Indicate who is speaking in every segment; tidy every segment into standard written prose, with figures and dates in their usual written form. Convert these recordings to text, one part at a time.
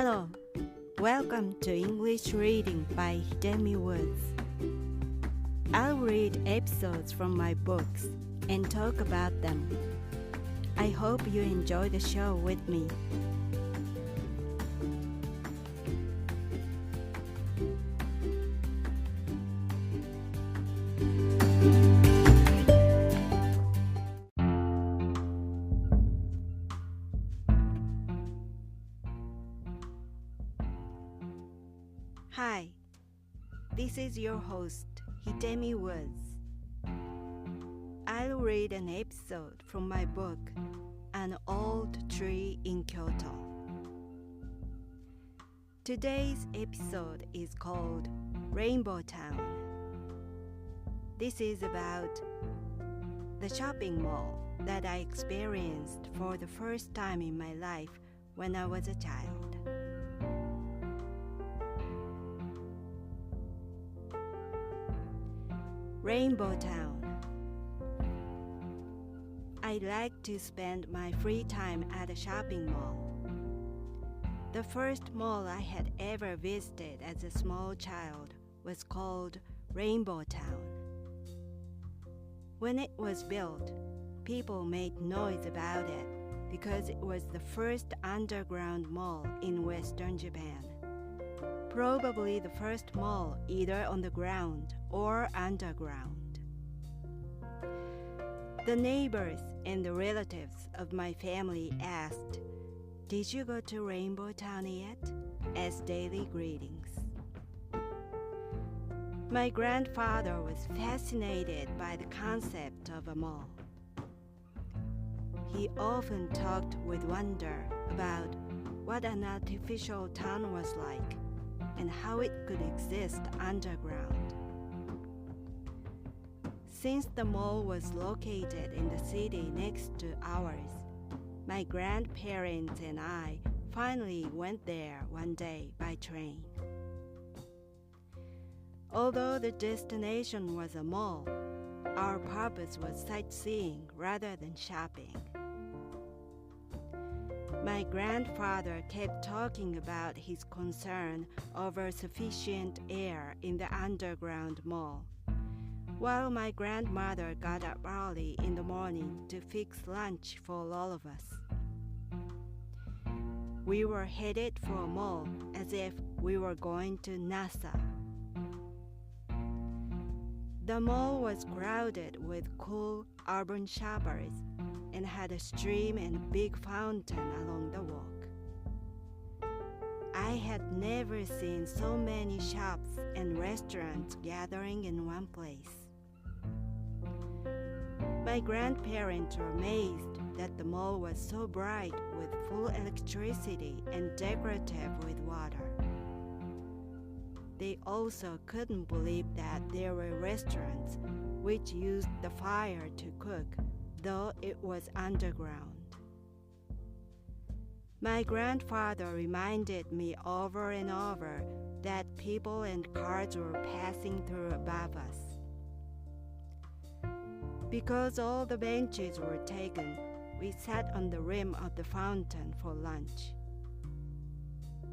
Speaker 1: Hello, welcome to English Reading by Hidemi Woods. I'll read episodes from my books and talk about them. I hope you enjoy the show with me. Hi, this is your host, Hidemi Woods. I'll read an episode from my book, An Old Tree in Kyoto. Today's episode is called Rainbow Town. This is about the shopping mall that I experienced for the first time in my life when I was a child. Rainbow Town. I like to spend my free time at a shopping mall. The first mall I had ever visited as a small child was called Rainbow Town. When it was built, people made noise about it because it was the first underground mall in Western Japan. Probably the first mall either on the ground or underground. The neighbors and the relatives of my family asked, "Did you go to Rainbow Town yet?" as daily greetings. My grandfather was fascinated by the concept of a mall. He often talked with wonder about what an artificial town was like and how it could exist underground. Since the mall was located in the city next to ours, my grandparents and I finally went there one day by train. Although the destination was a mall, our purpose was sightseeing rather than shopping. My grandfather kept talking about his concern over sufficient air in the underground mall, while my grandmother got up early in the morning to fix lunch for all of us. We were headed for a mall as if we were going to NASA. The mall was crowded with cool urban shoppers and had a stream and a big fountain along the walk. I had never seen so many shops and restaurants gathering in one place. My grandparents were amazed that the mall was so bright with full electricity and decorative with water. They also couldn't believe that there were restaurants which used the fire to cook, though it was underground. My grandfather reminded me over and over that people and cars were passing through above us. Because all the benches were taken, we sat on the rim of the fountain for lunch.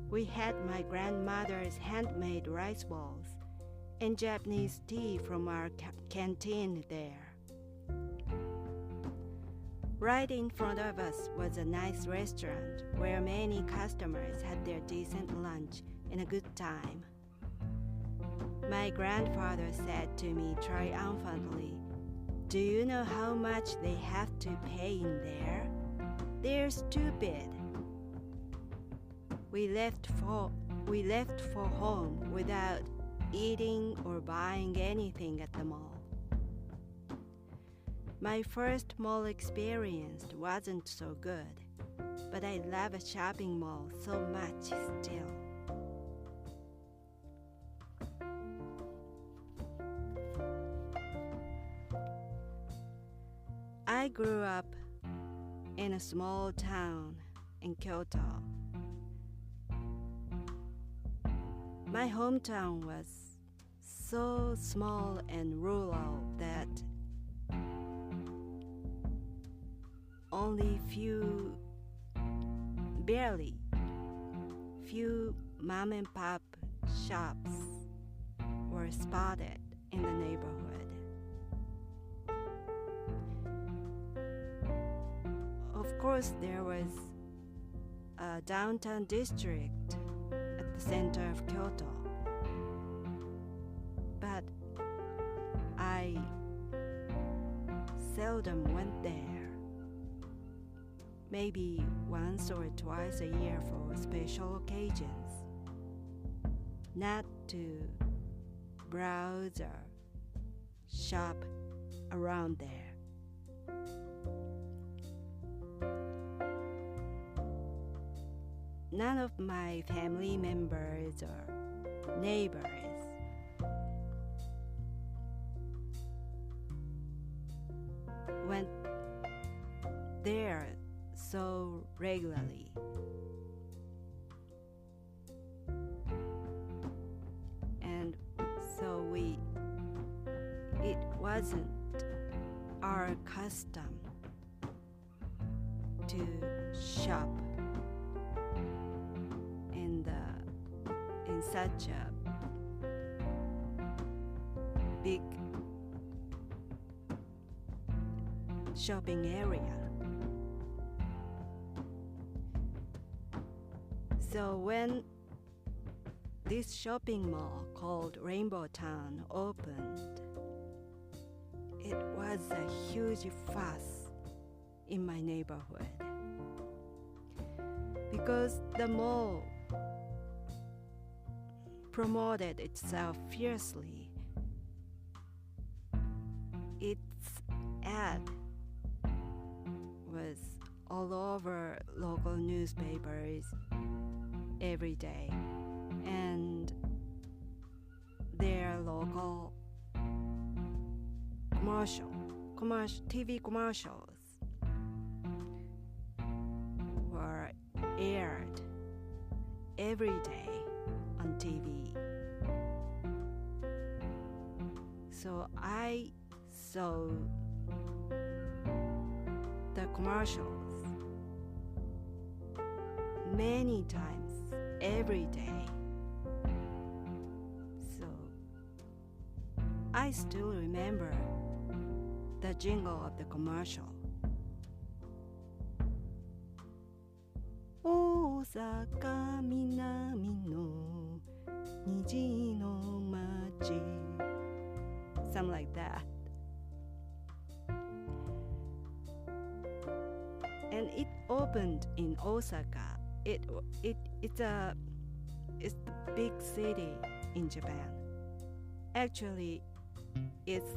Speaker 1: We had my grandmother's handmade rice balls and Japanese tea from our canteen there. Right in front of us was a nice restaurant where many customers had their decent lunch and a good time. My grandfather said to me triumphantly, "Do you know how much they have to pay in there? They're stupid." We left for home without eating or buying anything at the mall. My first mall experience wasn't so good, but I love a shopping mall so much still. I grew up in a small town in Kyoto. My hometown was so small and rural that only few few mom and pop shops were spotted in the neighborhood. Of course, there was a downtown district at the center of Kyoto, but I seldom went there, maybe once or twice a year for special occasions, not to browse or shop around there. None of my family members or neighbors went there so regularly. And so it wasn't our custom to shop in such a big shopping area. So when this shopping mall called Rainbow Town opened, it was a huge fuss in my neighborhood because the mall promoted itself fiercely. Its ad was all over local newspapers every day, and their local TV commercials were aired every day on TV. So I saw the commercials many times every day. So I still remember the jingle of the commercial. 大阪南の虹の街 something like that. And it opened in Osaka. It's the big city in Japan. Actually, it's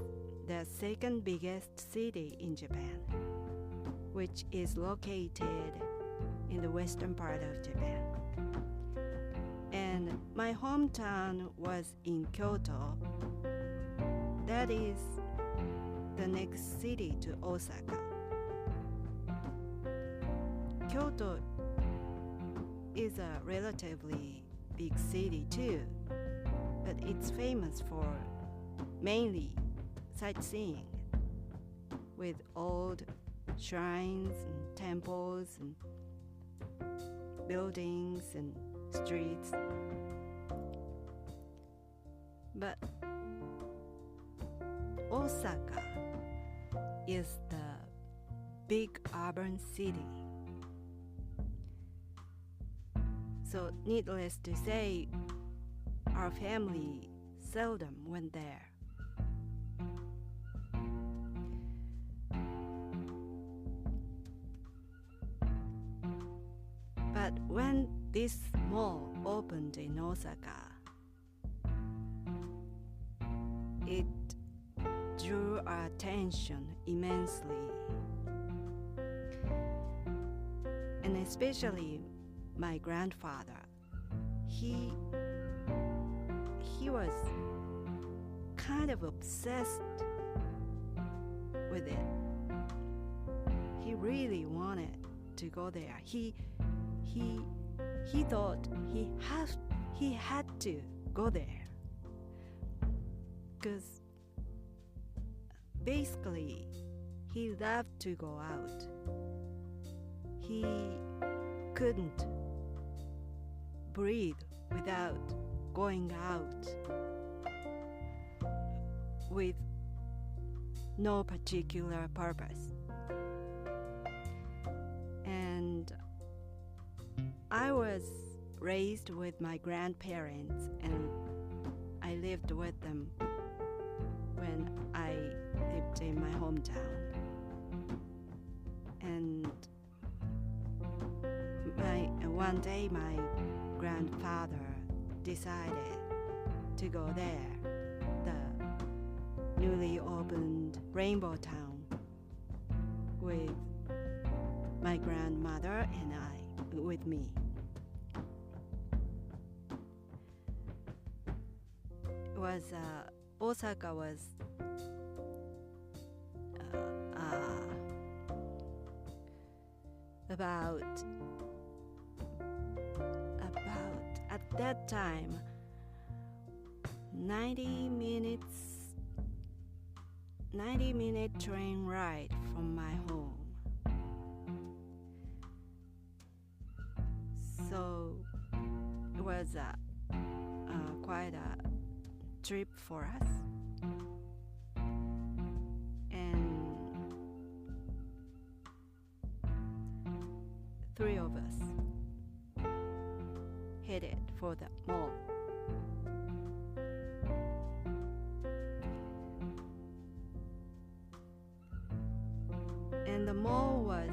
Speaker 1: the second biggest city in Japan, which is located in the western part of Japan. And my hometown was in Kyoto. That is the next city to Osaka. Kyoto is a relatively big city too, but it's famous for mainly sightseeing with old shrines and temples and buildings and streets. But Osaka is the big urban city. So needless to say, our family seldom went there. But when this mall opened in Osaka, it drew our attention immensely. And especially my grandfather. He was kind of obsessed with it. He really wanted to go there. He thought he had to go there because basically he loved to go out. He couldn't breathe without going out with no particular purpose. And I was raised with my grandparents, and I lived with them when I lived in my hometown. And one day my grandfather decided to go there, the newly opened Rainbow Town, with my grandmother and with me. It was Osaka was about at that time 90-minute train ride from my home. So it was quite a trip for us. And 3 of us headed for the mall. And the mall was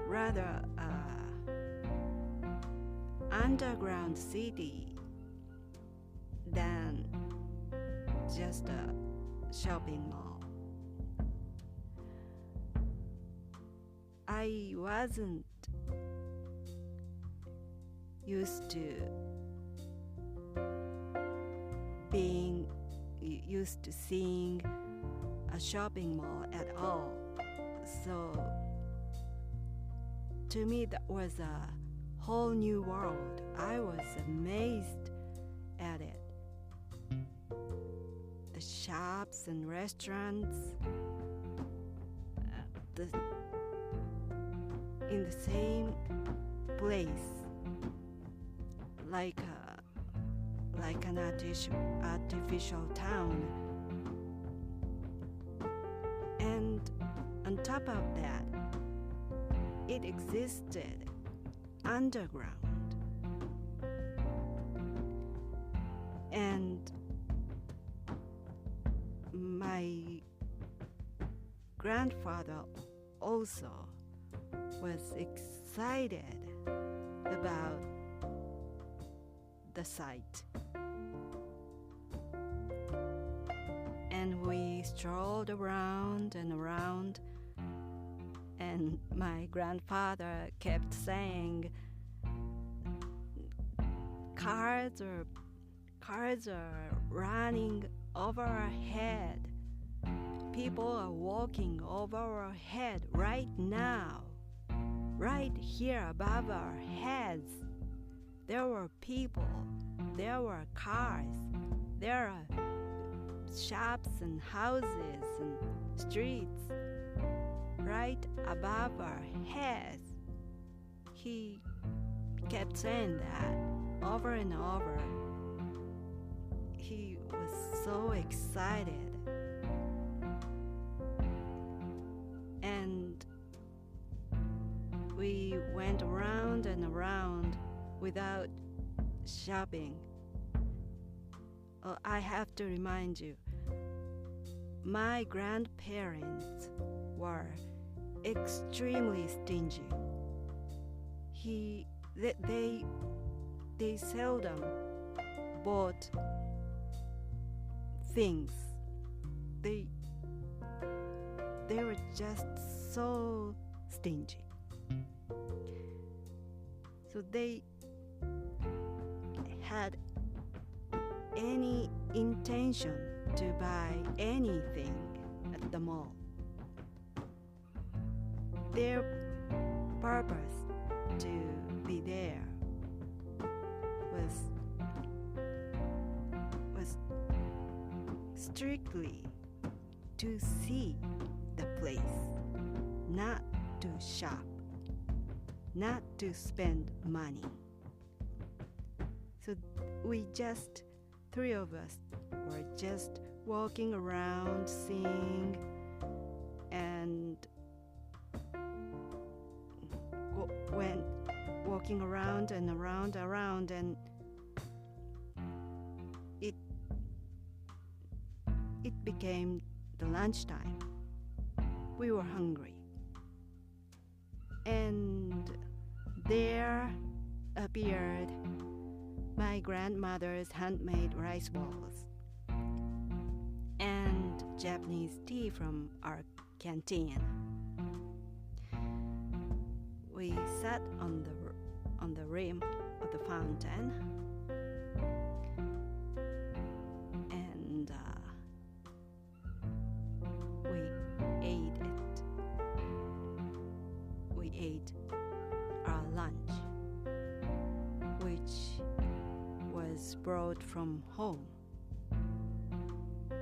Speaker 1: rather underground city than just a shopping mall. I wasn't used to seeing a shopping mall at all. So to me that was a whole new world. I was amazed at it. The shops and restaurants in the same place, like an artificial town. And on top of that, it existed underground. And my grandfather also was excited about the site. And we strolled around and around, and my grandfather kept saying, cars are running over our head. People are walking over our head right now, right here above our heads. There were people, there were cars, there are shops and houses and streets right above our heads. He kept saying that over and over. He was so excited. And we went around and around without shopping. Oh, I have to remind you, my grandparents were extremely stingy. They seldom bought things. They were just so stingy. So they had any intention to buy anything at the mall. Their purpose to be there was strictly to see the place, not to shop. not to spend money. So three of us were just walking around, singing, and went walking around and around, and it became the lunchtime. We were hungry. And there appeared my grandmother's handmade rice balls and Japanese tea from our canteen. We sat on the rim of the fountain and we ate our lunch, which was brought from home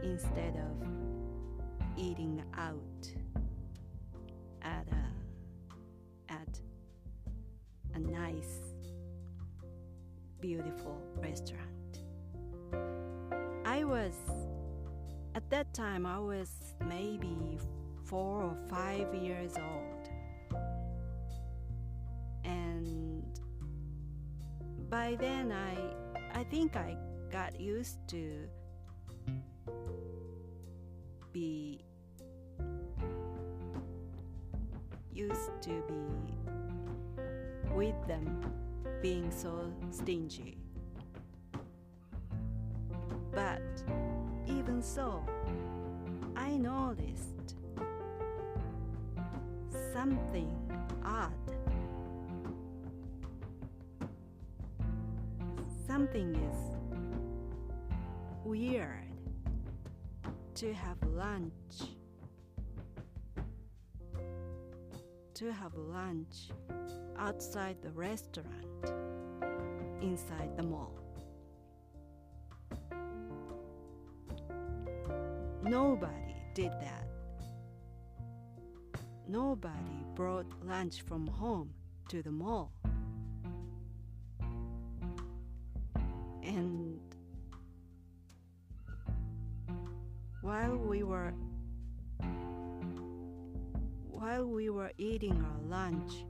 Speaker 1: instead of eating out at a nice, beautiful restaurant. At that time, I was maybe 4 or 5 years old. And by then, I think I got used to be with them being so stingy. But even so, I noticed something odd. Something is weird to have lunch outside the restaurant, inside the mall. Nobody did that. Nobody brought lunch from home to the mall. And while we were eating our lunch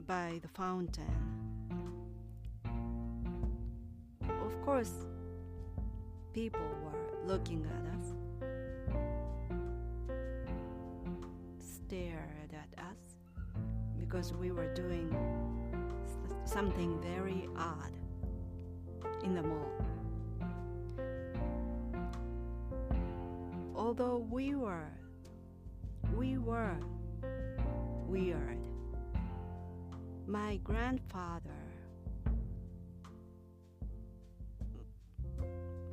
Speaker 1: by the fountain, of course, people were looking at us, stared at us, because we were doing something very odd in the mall. Although we were weird, my grandfather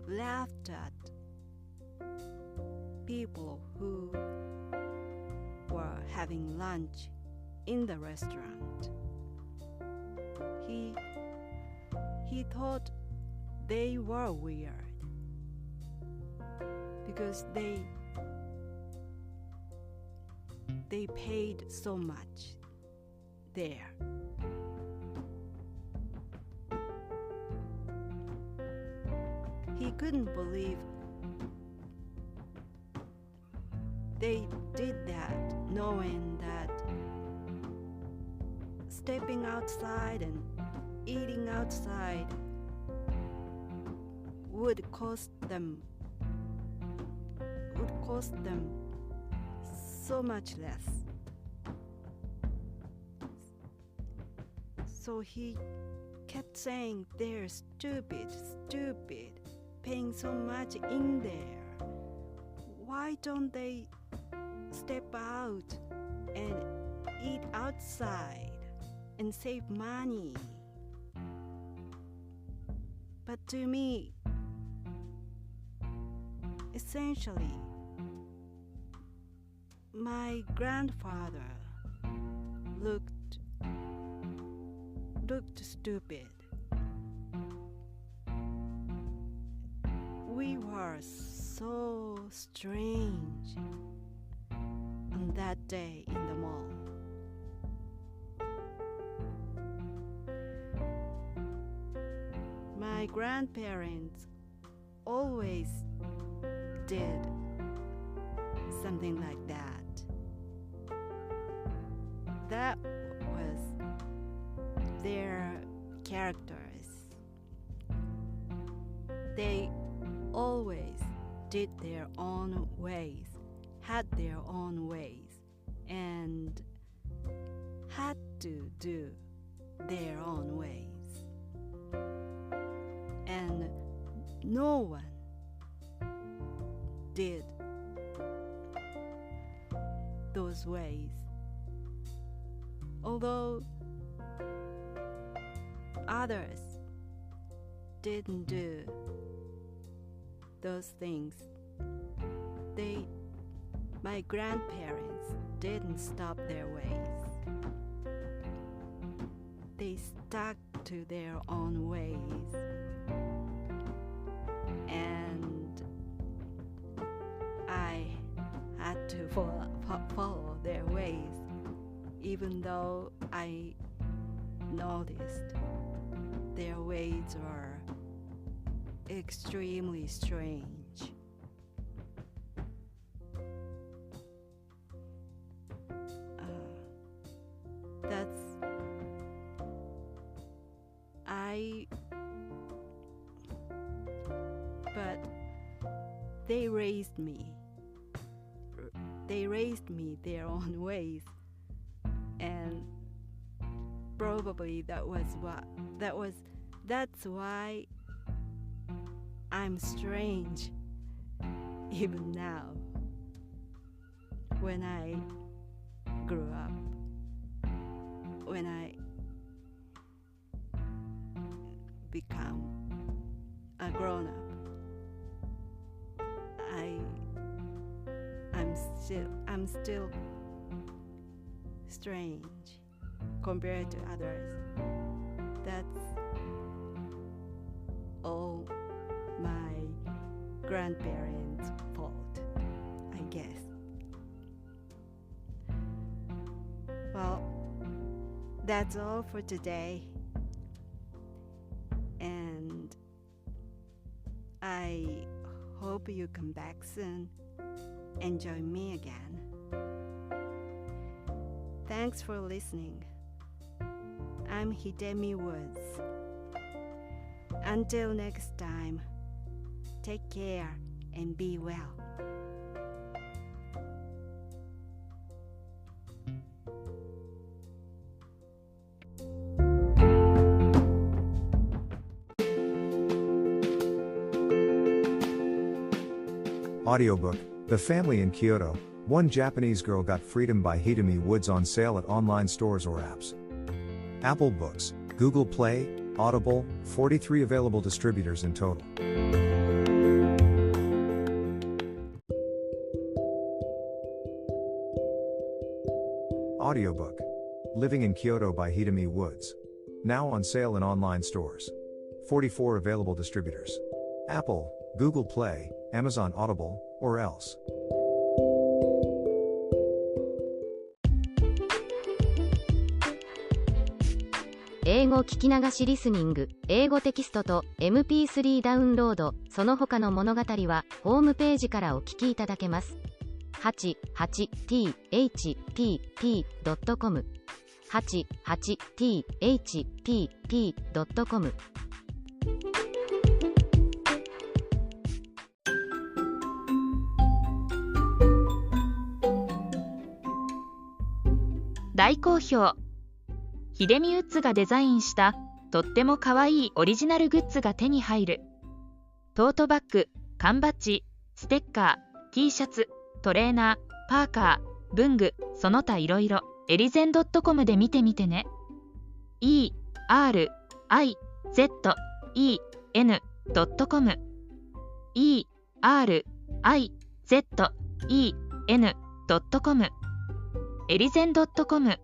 Speaker 1: laughed at people who were having lunch in the restaurant. He thought they were weird because they paid so much there. He couldn't believe they did that, knowing that stepping outside and eating outside would cost them so much less. So he kept saying, they're stupid, paying so much in there. Why don't they step out and eat outside and save money? But to me, essentially, my grandfather looked stupid. We were so strange on that day in the mall. My grandparents always did something like that. That was their characters. They always did their own ways, had their own ways, and had to do their own ways. And no one did those ways. Although others didn't do those things, my grandparents didn't stop their ways. They stuck to their own ways, and I had to follow their ways, even though I noticed their ways were extremely strange. But they raised me. They raised me their own ways, and probably that's why I'm strange even now when I grew up, when I become a grown-up. I'm still strange compared to others. That's all my grandparents' fault, I guess. Well, that's all for today. And I hope you come back soon and join me again. Thanks for listening. I'm Hidemi Woods. Until next time, take care and be well.
Speaker 2: Audiobook, The Family in Kyoto, One Japanese Girl Got Freedom by Hidemi Woods on sale at online stores or apps. Apple Books, Google Play, Audible, 43 available distributors in total. Audiobook, Living in Kyoto by Hidemi Woods. Now on sale in online stores. 44 available distributors. Apple, Google Play, Amazon Audible, or else.
Speaker 3: 英語聞き流しリスニング、英語テキストと MP3 ダウンロード、その他の物語はホームページからお聞きいただけます。88thpp.com 88thpp.com。
Speaker 4: 大好評。ヒデミウッズがデザインしたとってもかわいいオリジナルグッズが手に入る。トートバッグ、缶バッジ、ステッカー、T シャツ、トレーナー、パーカー、文具、その他いろいろ、エリゼン .com で見てみてね。erizen.com erizen.com エリゼン .com